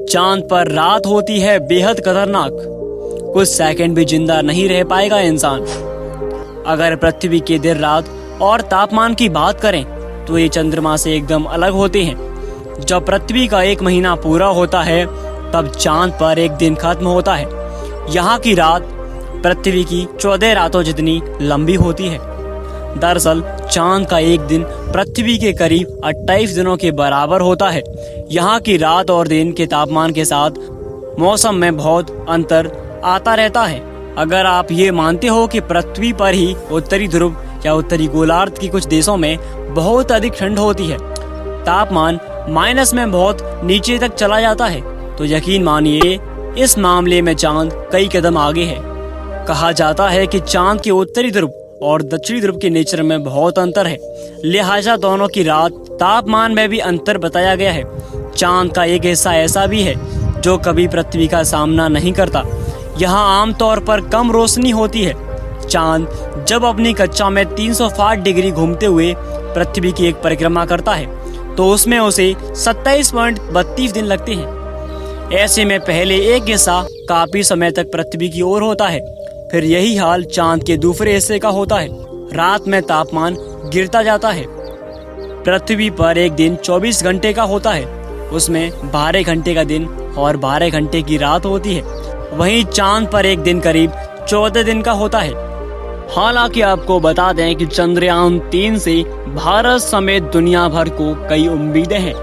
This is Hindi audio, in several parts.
चांद पर रात होती है बेहद खतरनाक। कुछ सेकंड भी जिंदा नहीं रह पाएगा इंसान। अगर पृथ्वी के दिन रात और तापमान की बात करें तो ये चंद्रमा से एकदम अलग होते हैं। जब पृथ्वी का 1 महीना पूरा होता है तब चांद पर एक दिन खत्म होता है। यहाँ की रात पृथ्वी की 14 रातों जितनी लंबी होती है। दरअसल चांद का एक दिन पृथ्वी के करीब 28 दिनों के बराबर होता है। यहाँ की रात और दिन के तापमान के साथ मौसम में बहुत अंतर आता रहता है। अगर आप ये मानते हो कि पृथ्वी पर ही उत्तरी ध्रुव या उत्तरी गोलार्ध की कुछ देशों में बहुत अधिक ठंड होती है, तापमान माइनस में बहुत नीचे तक चला जाता है, तो यकीन मानिए इस मामले में चांद कई कदम आगे है। कहा जाता है कि चांद के उत्तरी ध्रुव और दक्षिणी ध्रुव के नेचर में बहुत अंतर है, लिहाजा दोनों की रात तापमान में भी अंतर बताया गया है। चांद का एक हिस्सा ऐसा भी है जो कभी पृथ्वी का सामना नहीं करता। यहाँ आमतौर पर कम रोशनी होती है। चांद जब अपनी कक्षा में 360 डिग्री घूमते हुए पृथ्वी की एक परिक्रमा करता है तो उसमें उसे 27.32 दिन लगते हैं। ऐसे में पहले एक हिस्सा काफी समय तक पृथ्वी की ओर होता है, फिर यही हाल चांद के दूसरे हिस्से का होता है। रात में तापमान गिरता जाता है। पृथ्वी पर एक दिन 24 घंटे का होता है, उसमें 12 घंटे का दिन और 12 घंटे की रात होती है। वहीं चांद पर एक दिन करीब 14 दिन का होता है। हालांकि आपको बता दें कि चंद्रयान 3 से भारत समेत दुनिया भर को कई उम्मीदें हैं।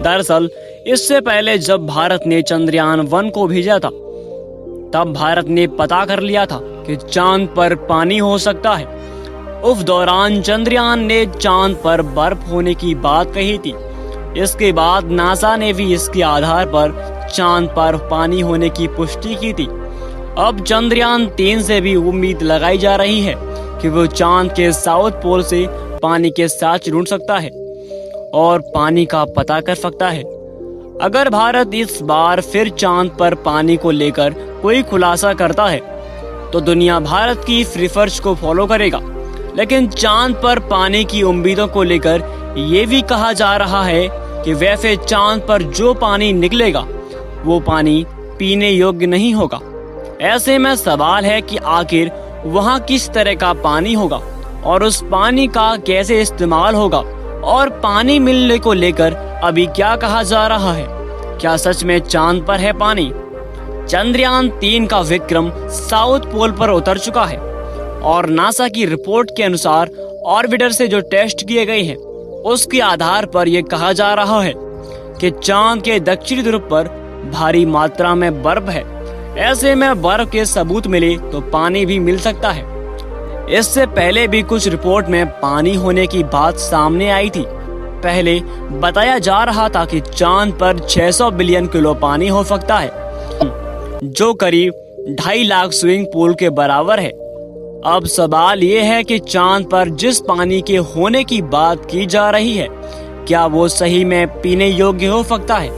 दरअसल इससे पहले जब भारत ने चंद्रयान 1 को भेजा था तब भारत ने पता कर लिया था कि चांद पर पानी हो सकता है। उस दौरान चंद्रयान ने चांद पर बर्फ होने की बात कही थी। इसके बाद नासा ने भी इसके आधार पर चांद पर पानी होने की पुष्टि की थी। अब चंद्रयान 3 से भी उम्मीद लगाई जा रही है कि वो चांद के साउथ पोल से पानी के साथ ढूंढ सकता है और पानी का पता कर सकता है। अगर भारत इस बार फिर चांद पर पानी को लेकर कोई खुलासा करता है तो दुनिया भारत की रिसर्च को फॉलो करेगा। लेकिन चांद पर पानी की उम्मीदों को लेकर ये भी कहा जा रहा है कि वैसे चांद पर जो पानी निकलेगा वो पानी पीने योग्य नहीं होगा। ऐसे में सवाल है कि आखिर वहाँ किस तरह का पानी होगा और उस पानी का कैसे इस्तेमाल होगा, और पानी मिलने को लेकर अभी क्या कहा जा रहा है। क्या सच में चांद पर है पानी? चंद्रयान 3 का विक्रम साउथ पोल पर उतर चुका है और नासा की रिपोर्ट के अनुसार ऑर्बिटर से जो टेस्ट किए गए हैं उसके आधार पर यह कहा जा रहा है कि चांद के दक्षिणी ध्रुव पर भारी मात्रा में बर्फ है। ऐसे में बर्फ के सबूत मिले तो पानी भी मिल सकता है। इससे पहले भी कुछ रिपोर्ट में पानी होने की बात सामने आई थी। पहले बताया जा रहा था कि चांद पर 600 बिलियन किलो पानी हो सकता है, जो करीब 2.5 लाख स्विमिंग पूल के बराबर है। अब सवाल ये है कि चांद पर जिस पानी के होने की बात की जा रही है क्या वो सही में पीने योग्य हो सकता है?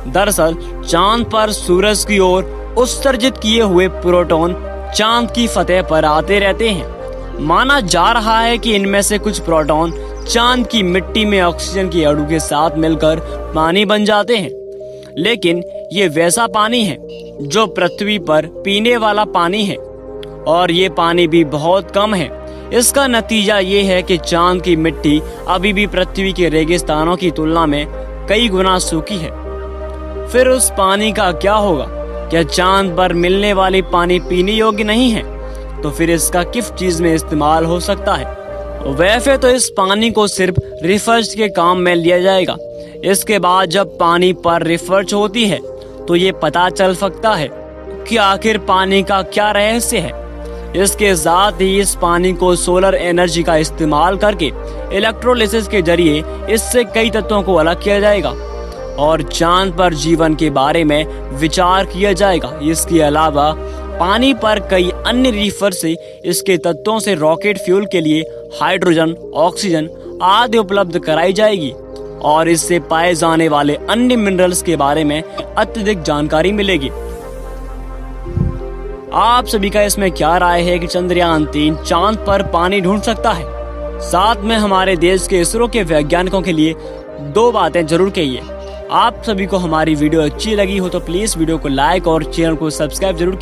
दरअसल चांद पर सूरज की ओर उत्सर्जित किए हुए प्रोटॉन चांद की सतह पर आते रहते हैं। माना जा रहा है कि इनमें से कुछ प्रोटॉन चांद की मिट्टी में ऑक्सीजन के अणु के साथ मिलकर पानी बन जाते हैं। लेकिन ये वैसा पानी है जो पृथ्वी पर पीने वाला पानी है और ये पानी भी बहुत कम है। इसका नतीजा ये है कि चांद की मिट्टी अभी भी पृथ्वी के रेगिस्तानों की तुलना में कई गुना सूखी है। फिर उस पानी का क्या होगा? क्या चांद पर मिलने वाली पानी पीने योग्य नहीं है? तो फिर इसका किस चीज में इस्तेमाल हो सकता है? वैसे तो इस पानी को सिर्फ रिसर्च के काम में लिया जाएगा। इसके बाद जब पानी पर रिसर्च होती है तो ये पता चल सकता है कि आखिर पानी का क्या रहस्य है। इसके साथ ही इस पानी को सोलर एनर्जी का इस्तेमाल करके इलेक्ट्रोलिसिस के जरिए इससे कई तत्वों को अलग किया जाएगा और चांद पर जीवन के बारे में विचार किया जाएगा। इसके अलावा पानी पर कई अन्य रिसर्च से इसके तत्वों से रॉकेट फ्यूल के लिए हाइड्रोजन, ऑक्सीजन आदि उपलब्ध कराई जाएगी और इससे पाए जाने वाले अन्य मिनरल्स के बारे में अत्यधिक जानकारी मिलेगी। आप सभी का इसमें क्या राय है कि चंद्रयान 3 चांद पर पानी ढूंढ सकता है? साथ में हमारे देश के इसरो के वैज्ञानिकों के लिए 2 बातें जरूर कहिए। आप सभी को हमारी वीडियो अच्छी लगी हो तो प्लीज वीडियो को लाइक और चैनल को सब्सक्राइब जरूर